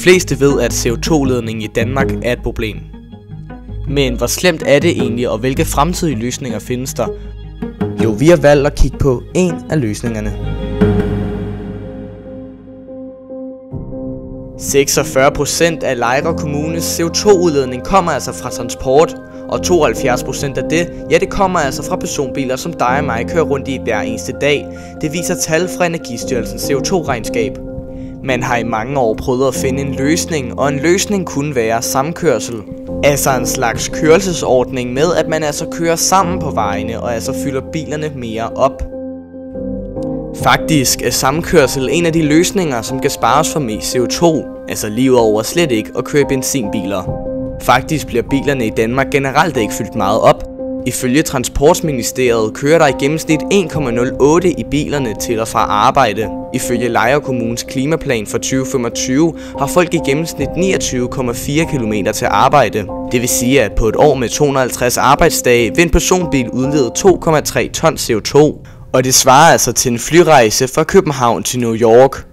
fleste ved, at CO2-ledning i Danmark er et problem. Men hvor slemt er det egentlig, og hvilke fremtidige løsninger findes der? Jo, vi har valgt at kigge på en af løsningerne. 46% af Lejre Kommunes CO2-udledning kommer altså fra transport, og 72% af det, ja, det kommer altså fra personbiler, som dig og mig kører rundt i hver eneste dag. Det viser tal fra Energistyrelsens CO2-regnskab. Man har i mange år prøvet at finde en løsning, og en løsning kunne være samkørsel. Altså en slags kørelsesordning med, at man altså kører sammen på vejene, og altså fylder bilerne mere op. Faktisk er samkørsel en af de løsninger, som kan spare os for mest CO2, altså livet over slet ikke at køre benzinbiler. Faktisk bliver bilerne i Danmark generelt ikke fyldt meget op. Ifølge Transportministeriet kører der i gennemsnit 1,08 i bilerne til og fra arbejde. Ifølge Lejre Kommunes klimaplan for 2025 har folk i gennemsnit 29,4 km til arbejde. Det vil sige, at på et år med 250 arbejdsdage vil en personbil udlede 2,3 ton CO2. Og det svarer altså til en flyrejse fra København til New York.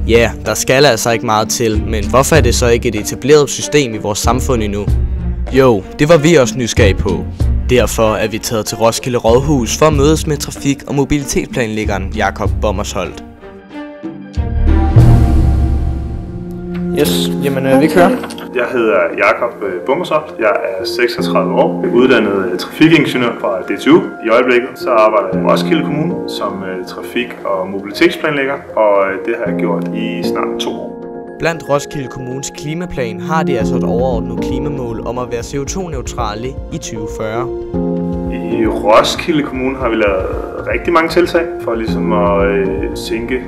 Ja, der skal altså ikke meget til, men hvorfor er det så ikke et etableret system i vores samfund endnu? Jo, det var vi også nysgerrige på. Derfor er vi taget til Roskilde Rådhus for at mødes med trafik- og mobilitetsplanlæggeren Jakob Bommersholt. Yes, jamen vi kører. Jeg hedder Jakob Bommersholt. Jeg er 36 år, uddannet trafikingeniør fra DTU. I øjeblikket så arbejder jeg i Roskilde Kommune som trafik- og mobilitetsplanlægger, og det har jeg gjort i snart 2 år. Blandt Roskilde Kommunes klimaplan har de altså et overordnet klimamål om at være CO2-neutrale i 2040. I Roskilde Kommune har vi lavet rigtig mange tiltag for ligesom at sænke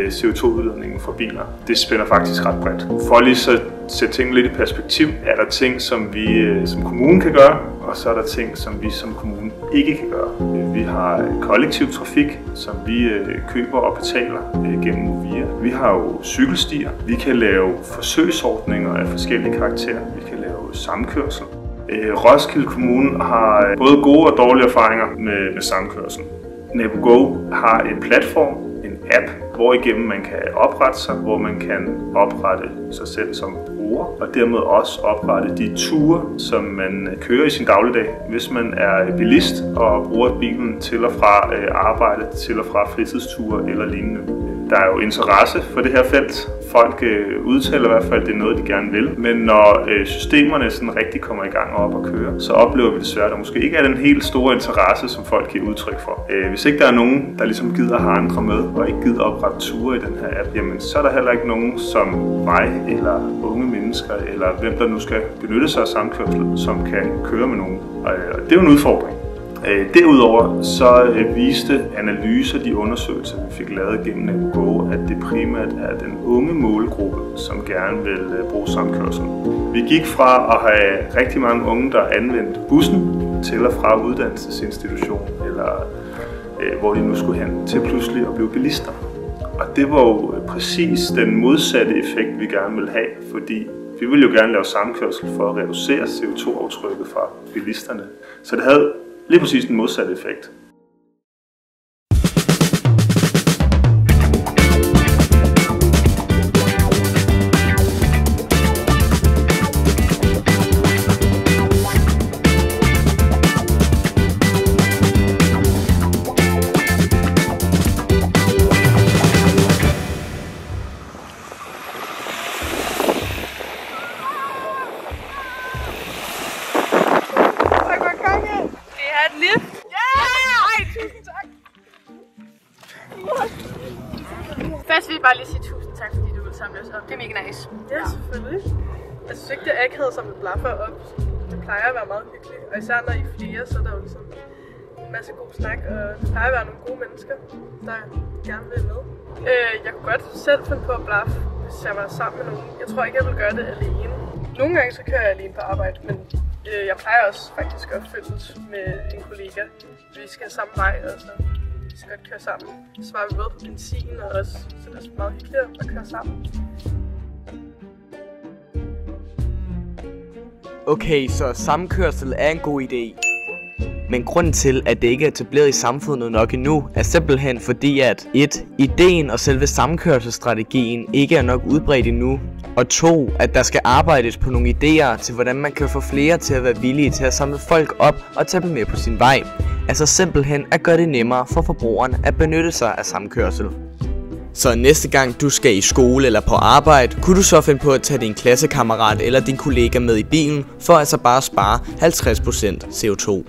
CO2-udledningen fra biler. Det spænder faktisk ret bredt. For lige så sætte tingene lidt i perspektiv, er der ting, som vi som kommune kan gøre, og så er der ting, som vi som kommune ikke kan gøre. Vi har kollektiv trafik, som vi køber og betaler gennem Movia. Vi har jo cykelstier. Vi kan lave forsøgsordninger af forskellige karakterer. Vi kan lave samkørsel. Roskilde Kommune har både gode og dårlige erfaringer med samkørsel. NaboGo har en platform, en app, hvor igennem man kan oprette sig, hvor man kan oprette sig selv som bruger, og dermed også oprette de ture, som man kører i sin dagligdag. Hvis man er bilist og bruger bilen til og fra arbejde, til og fra fritidsture eller lignende. Der er jo interesse for det her felt. Folk udtaler i hvert fald, at det er noget, de gerne vil. Men når systemerne sådan rigtig kommer i gang og op og køre, så oplever vi desværre, at der måske ikke er den helt store interesse, som folk giver udtryk for. Hvis ikke der er nogen, der ligesom gider at have andre med, og ikke gider oprette ture i den her app, jamen så er der heller ikke nogen som mig, eller unge mennesker, eller hvem der nu skal benytte sig af samkørsel, som kan køre med nogen. Og det er jo en udfordring. Derudover så viste analyser, de undersøgelser, vi fik lavet gennem NaboGo, at det primært er den unge målgruppe, som gerne vil bruge samkørsel. Vi gik fra at have rigtig mange unge, der anvendte bussen til og fra uddannelsesinstitution, eller hvor de nu skulle hen, til pludselig at blive bilister. Og det var jo præcis den modsatte effekt, vi gerne ville have, fordi vi ville jo gerne lave samkørsel for at reducere CO2-aftrykket fra bilisterne. Så det havde lige præcis den modsatte effekt. Først vil jeg bare lige sige tusind tak, fordi du vil samle os op. Det er mega nice. Ja, selvfølgelig. Jeg synes ikke, det er akavet som et blaffer op. Det plejer at være meget hyggeligt. Og især når I er flere, så er der jo ligesom en masse god snak. Og det plejer at være nogle gode mennesker, der gerne vil med. Jeg kunne godt selv finde på at blaffe, hvis jeg var sammen med nogen. Jeg tror ikke, jeg vil gøre det alene. Nogle gange så kører jeg alene på arbejde, men jeg plejer også faktisk at følges med en kollega. Vi skal samme vej, og så vi skal godt køre sammen. Så sparer vi både på benzin og også, så det er meget hyggeligt at køre sammen. Okay, så samkørsel er en god idé. Men grunden til, at det ikke er etableret i samfundet nok endnu, er simpelthen fordi, at 1. Ideen og selve samkørselsstrategien ikke er nok udbredt endnu, og 2. At der skal arbejdes på nogle idéer til, hvordan man kan få flere til at være villige til at samle folk op og tage dem med på sin vej. Altså simpelthen at gøre det nemmere for forbrugeren at benytte sig af samkørsel. Så næste gang du skal i skole eller på arbejde, kunne du så finde på at tage din klassekammerat eller din kollega med i bilen, for altså bare at spare 50% CO2.